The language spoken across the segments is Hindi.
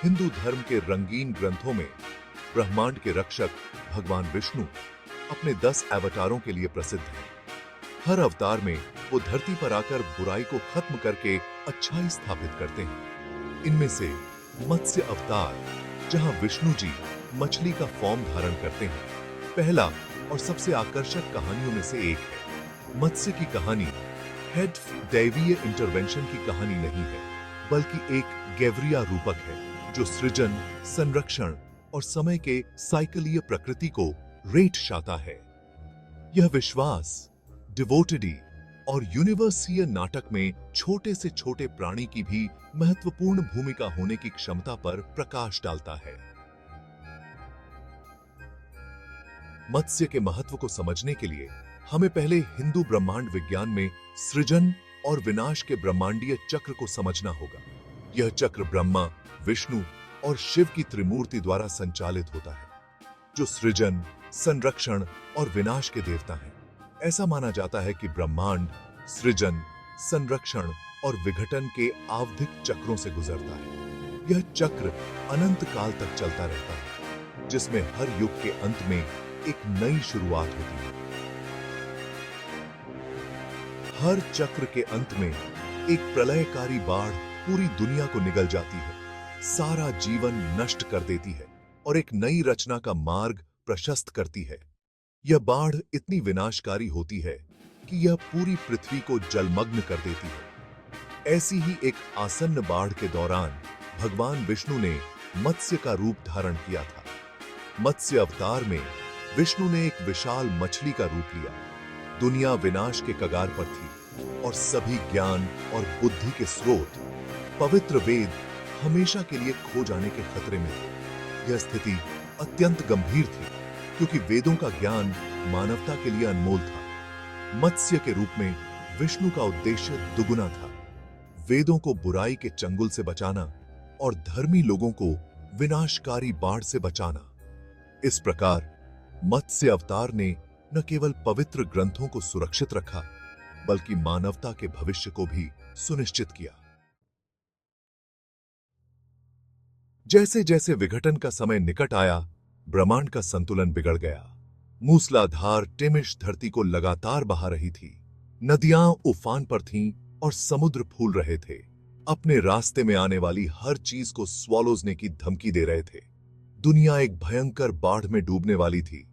हिंदू धर्म के रंगीन ग्रंथों में ब्रह्मांड के रक्षक भगवान विष्णु अपने 10 अवतारों के लिए प्रसिद्ध हैं। हर अवतार में वो धरती पर आकर बुराई को खत्म करके अच्छाई स्थापित करते हैं। इनमें से मत्स्य अवतार, जहां विष्णु जी मछली का फॉर्म धारण करते हैं, पहला और सबसे आकर्षक कहानियों में से एक है। मत्स्य की कहानी हेड दैवीय इंटरवेंशन की कहानी नहीं है, बल्कि एक गैवरिया रूपक है जो सृजन, संरक्षण और समय के साइकिलीय प्रकृति को रेट शाता है। यह विश्वास डिवोटिडी और यूनिवर्सीय नाटक में छोटे से छोटे प्राणी की भी महत्वपूर्ण भूमिका होने की क्षमता पर प्रकाश डालता है। मत्स्य के महत्व को समझने के लिए हमें पहले हिंदू ब्रह्मांड विज्ञान में सृजन और विनाश के ब्रह्मांडीय चक्र को समझना होगा। यह चक्र ब्रह्मा, विष्णु और शिव की त्रिमूर्ति द्वारा संचालित होता है, जो सृजन, संरक्षण और विनाश के देवता हैं। ऐसा माना जाता है कि ब्रह्मांड सृजन, संरक्षण और विघटन के आवधिक चक्रों से गुजरता है। यह चक्र अनंत काल तक चलता रहता है, जिसमें हर युग के अंत में एक नई शुरुआत होती है। हर चक्र के अंत में एक प्रलयकारी बाढ़ पूरी दुनिया को निगल जाती है, सारा जीवन नष्ट कर देती है और एक नई रचना का मार्ग प्रशस्त करती है। यह बाढ़ इतनी विनाशकारी होती है कि यह पूरी पृथ्वी को जलमग्न कर देती है। ऐसी ही एक आसन्न बाढ़ के दौरान भगवान विष्णु ने मत्स्य का रूप धारण किया था। मत्स्य अवतार में विष्णु ने एक विशाल मछली का रूप लिया। दुनिया विनाश के कगार पर थी और सभी ज्ञान और बुद्धि के स्रोत, पवित्र वेद, हमेशा के लिए खो जाने के खतरे में थे। यह स्थिति अत्यंत गंभीर थी, क्योंकि वेदों का ज्ञान मानवता के लिए अनमोल था। मत्स्य के रूप में विष्णु का उद्देश्य दुगुना था: वेदों को बुराई के चंगुल से बचाना और धर्मी लोगों को विनाशकारी बाढ़ से बचाना। इस प्रकार मत्स्य अवतार ने न केवल पवित्र ग्रंथों को सुरक्षित रखा, बल्कि मानवता के भविष्य को भी सुनिश्चित किया। जैसे जैसे विघटन का समय निकट आया, ब्रह्मांड का संतुलन बिगड़ गया। मूसलाधार टिमिश धरती को लगातार बहा रही थी। नदियां उफान पर थीं और समुद्र फूल रहे थे। अपने रास्ते में आने वाली हर चीज को स्वॉलोजने की धमकी दे रहे थे। दुनिया एक भयंकर बाढ़ में डूबने वाली थी,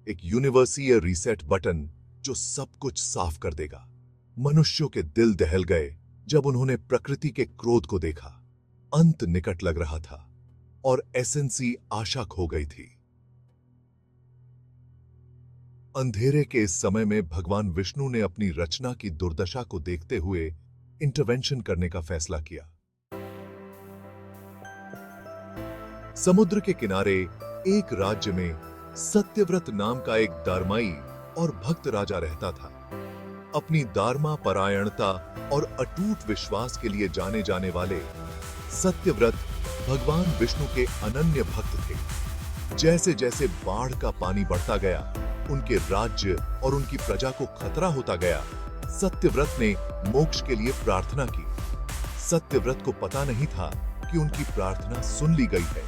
एक यूनिवर्सीय रीसेट बटन जो सब कुछ साफ कर देगा। मनुष्यों के दिल दहल गए जब उन्होंने प्रकृति के क्रोध को देखा। अंत निकट लग रहा था और एसेंसी आशा खो गई थी। अंधेरे के इस समय में भगवान विष्णु ने अपनी रचना की दुर्दशा को देखते हुए इंटरवेंशन करने का फैसला किया। समुद्र के किनारे एक राज्य में सत्यव्रत नाम का एक दारमाई और भक्त राजा रहता था। अपनी दारमा परायणता और अटूट विश्वास के लिए जाने जाने वाले सत्यव्रत भगवान विष्णु के अनन्य भक्त थे। जैसे जैसे बाढ़ का पानी बढ़ता गया, उनके राज्य और उनकी प्रजा को खतरा होता गया, सत्यव्रत ने मोक्ष के लिए प्रार्थना की। सत्यव्रत को पता नहीं था कि उनकी प्रार्थना सुन ली गई है।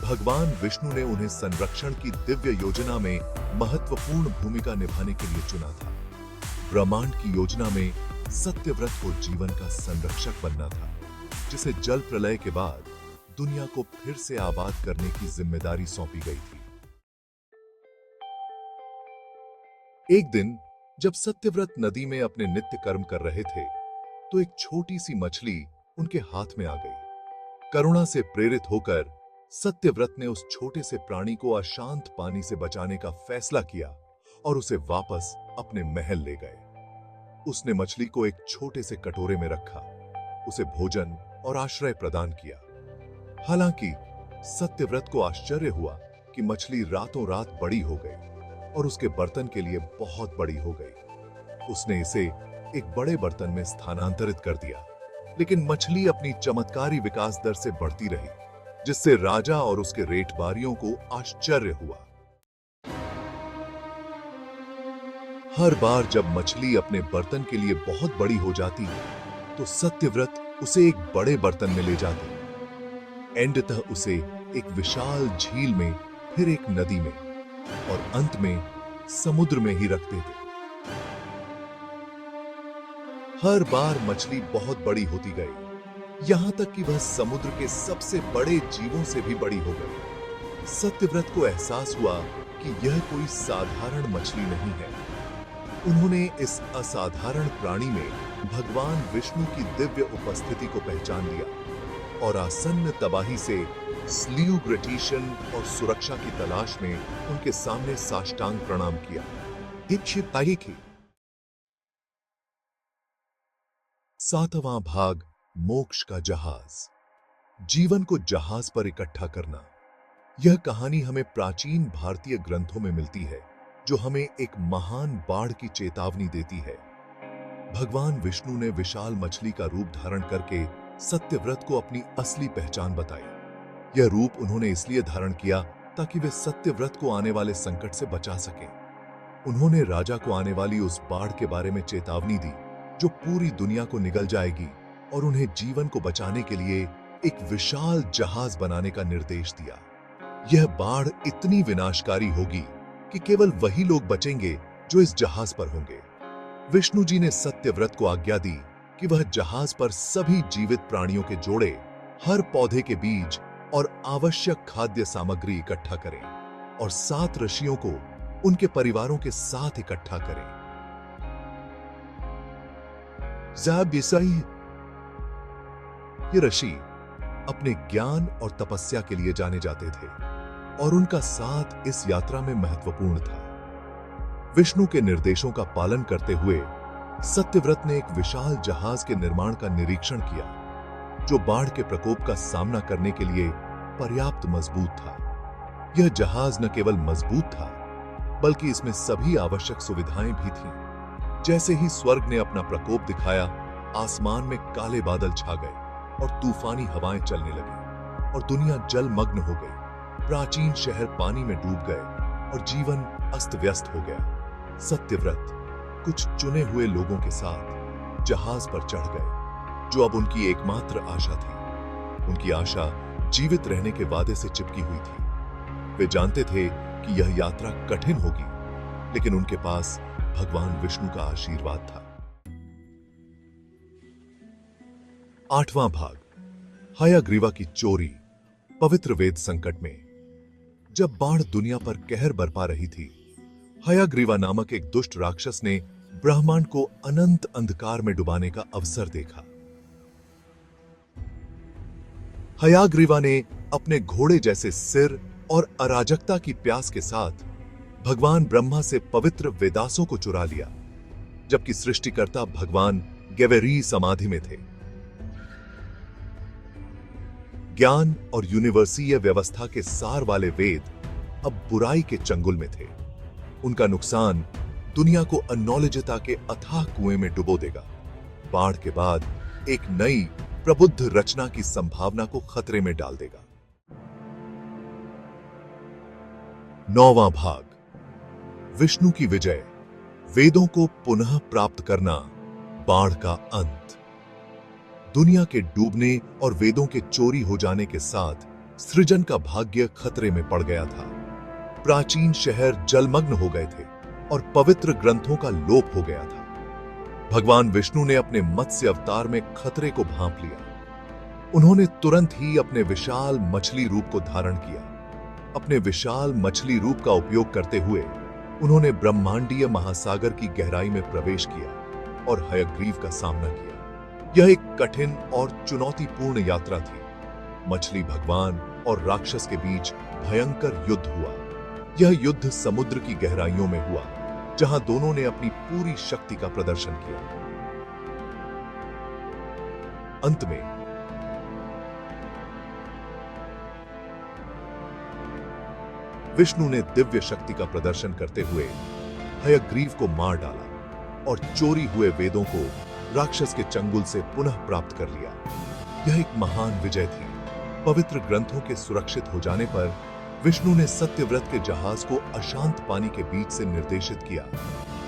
भगवान विष्णु ने उन्हें संरक्षण की दिव्य योजना में महत्वपूर्ण भूमिका निभाने के लिए चुना था। ब्रह्मांड की योजना में सत्यव्रत को जीवन का संरक्षक बनना था, जिसे जल प्रलय के बाद दुनिया को फिर से आबाद करने की जिम्मेदारी सौंपी गई थी। एक दिन जब सत्यव्रत नदी में अपने नित्य कर्म कर रहे थे, तो एक छोटी सी मछली उनके हाथ में आ गई। करुणा से प्रेरित होकर सत्यव्रत ने उस छोटे से प्राणी को अशांत पानी से बचाने का फैसला किया और उसे वापस अपने महल ले गए। उसने मछली को एक छोटे से कटोरे में रखा, उसे भोजन और आश्रय प्रदान किया। हालांकि सत्यव्रत को आश्चर्य हुआ कि मछली रातों रात बड़ी हो गई और उसके बर्तन के लिए बहुत बड़ी हो गई। उसने इसे एक बड़े बर्तन में स्थानांतरित कर दिया, लेकिन मछली अपनी चमत्कारी विकास दर से बढ़ती रही, जिससे राजा और उसके रेटबारियों को आश्चर्य हुआ। हर बार जब मछली अपने बर्तन के लिए बहुत बड़ी हो जाती, तो सत्यव्रत उसे एक बड़े बर्तन में ले जाते। एंडतः उसे एक विशाल झील में, फिर एक नदी में और अंत में समुद्र में ही रख देते। हर बार मछली बहुत बड़ी होती गई, यहां तक कि वह समुद्र के सबसे बड़े जीवों से भी बड़ी हो गई। सत्यव्रत को एहसास हुआ कि यह कोई साधारण मछली नहीं है। उन्होंने इस असाधारण प्राणी में भगवान विष्णु की दिव्य उपस्थिति को पहचान लिया और आसन्न तबाही से स्लीव ग्रेटिशन और सुरक्षा की तलाश में उनके सामने साष्टांग प्रणाम किया। की 7वां भाग, मोक्ष का जहाज। जीवन को जहाज पर इकट्ठा करना। यह कहानी हमें प्राचीन भारतीय ग्रंथों में मिलती है, जो हमें एक महान बाढ़ की चेतावनी देती है। भगवान विष्णु ने विशाल मछली का रूप धारण करके सत्यव्रत को अपनी असली पहचान बताई। यह रूप उन्होंने इसलिए धारण किया ताकि वे सत्यव्रत को आने वाले संकट से बचा सकें। उन्होंने राजा को आने वाली उस बाढ़ के बारे में चेतावनी दी, जो पूरी दुनिया को निगल जाएगी, और उन्हें जीवन को बचाने के लिए एक विशाल जहाज बनाने का निर्देश दिया। यह बाढ़ इतनी विनाशकारी होगी कि केवल वही लोग बचेंगे जो इस जहाज पर होंगे। विष्णु जी ने सत्यव्रत को आज्ञा दी कि वह जहाज पर सभी जीवित प्राणियों के जोड़े, हर पौधे के बीज और आवश्यक खाद्य सामग्री इकट्ठा करें और 7 ऋषियों को उनके परिवारों के साथ इकट्ठा करें। ये ऋषि अपने ज्ञान और तपस्या के लिए जाने जाते थे और उनका साथ इस यात्रा में महत्वपूर्ण था। विष्णु के निर्देशों का पालन करते हुए सत्यव्रत ने एक विशाल जहाज के निर्माण का निरीक्षण किया, जो बाढ़ के प्रकोप का सामना करने के लिए पर्याप्त मजबूत था। यह जहाज न केवल मजबूत था, बल्कि इसमें सभी आवश्यक सुविधाएं भी थीं। जैसे ही स्वर्ग ने अपना प्रकोप दिखाया, आसमान में काले बादल छा गए और तूफानी हवाएं चलने लगी और दुनिया जलमग्न हो गई। प्राचीन शहर पानी में डूब गए और जीवन अस्त व्यस्त हो गया। सत्यव्रत कुछ चुने हुए लोगों के साथ जहाज पर चढ़ गए, जो अब उनकी एकमात्र आशा थी। उनकी आशा जीवित रहने के वादे से चिपकी हुई थी। वे जानते थे कि यह यात्रा कठिन होगी, लेकिन उनके पास भगवान विष्णु का आशीर्वाद था। 8वां भाग, हयग्रीवा की चोरी। पवित्र वेद संकट में जब बाढ़ दुनिया पर कहर बरपा रही थी, हयग्रीवा नामक एक दुष्ट राक्षस ने ब्रह्मांड को अनंत अंधकार में डुबाने का अवसर देखा। हयग्रीवा ने अपने घोड़े जैसे सिर और अराजकता की प्यास के साथ भगवान ब्रह्मा से पवित्र वेदासों को चुरा लिया, जबकि सृष्टिकर्ता भगवान गेवेरी समाधि में थे। ज्ञान और यूनिवर्सीय व्यवस्था के सार वाले वेद अब बुराई के चंगुल में थे। उनका नुकसान दुनिया को अनॉलेजता के अथाह कुएं में डुबो देगा। बाढ़ के बाद एक नई प्रबुद्ध रचना की संभावना को खतरे में डाल देगा। 9वां भाग, विष्णु की विजय। वेदों को पुनः प्राप्त करना, बाढ़ का अंत। दुनिया के डूबने और वेदों के चोरी हो जाने के साथ सृजन का भाग्य खतरे में पड़ गया था। प्राचीन शहर जलमग्न हो गए थे और पवित्र ग्रंथों का लोप हो गया था। भगवान विष्णु ने अपने मत्स्य अवतार में खतरे को भांप लिया। उन्होंने तुरंत ही अपने विशाल मछली रूप को धारण किया। अपने विशाल मछली रूप का उपयोग करते हुए उन्होंने ब्रह्मांडीय महासागर की गहराई में प्रवेश किया और हयग्रीव का सामना किया। यह एक कठिन और चुनौतीपूर्ण यात्रा थी। मछली भगवान और राक्षस के बीच भयंकर युद्ध हुआ। यह युद्ध समुद्र की गहराइयों में हुआ, जहां दोनों ने अपनी पूरी शक्ति का प्रदर्शन किया। अंत में विष्णु ने दिव्य शक्ति का प्रदर्शन करते हुए हयग्रीव को मार डाला और चोरी हुए वेदों को राक्षस के चंगुल से पुनः प्राप्त कर लिया। यह एक महान विजय थी। पवित्र ग्रंथों के सुरक्षित हो जाने पर विष्णु ने सत्यव्रत के जहाज को अशांत पानी के बीच से निर्देशित किया,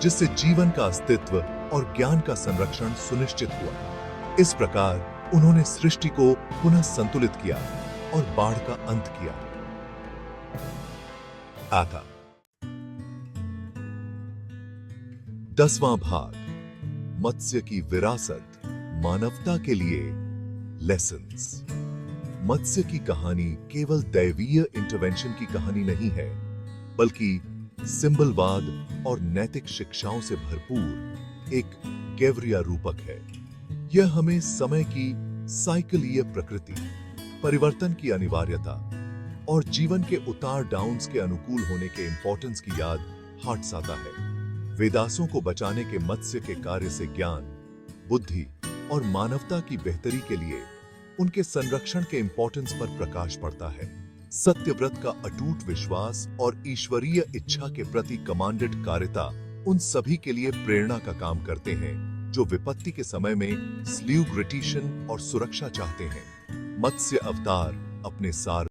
जिससे जीवन का अस्तित्व और ज्ञान का संरक्षण सुनिश्चित हुआ। इस प्रकार उन्होंने सृष्टि को पुनः संतुलित किया और बाढ़ का अंत किया। आता 10वां भाग, मत्स्य की विरासत, मानवता के लिए लेसन्स। मत्स्य की कहानी केवल दैवीय इंटरवेंशन की कहानी नहीं है, बल्कि सिंबलवाद और नैतिक शिक्षाओं से भरपूर एक गेवरिया रूपक है। यह हमें समय की साइकिलीय प्रकृति, परिवर्तन की अनिवार्यता और जीवन के उतार डाउन्स के अनुकूल होने के इंपॉर्टेंस की याद हाटसाता है। वेदासों को बचाने के मत्स्य के कार्य से ज्ञान, बुद्धि और मानवता की बेहतरी के लिए उनके संरक्षण के इंपॉर्टेंस पर प्रकाश पड़ता है। सत्यव्रत का अटूट विश्वास और ईश्वरीय इच्छा के प्रति कमांडेड कार्यता उन सभी के लिए प्रेरणा का काम करते हैं जो विपत्ति के समय में स्ल्यूग्रिटिशन और सुरक्षा चाहते हैं। मत्स्य अवतार अपने सार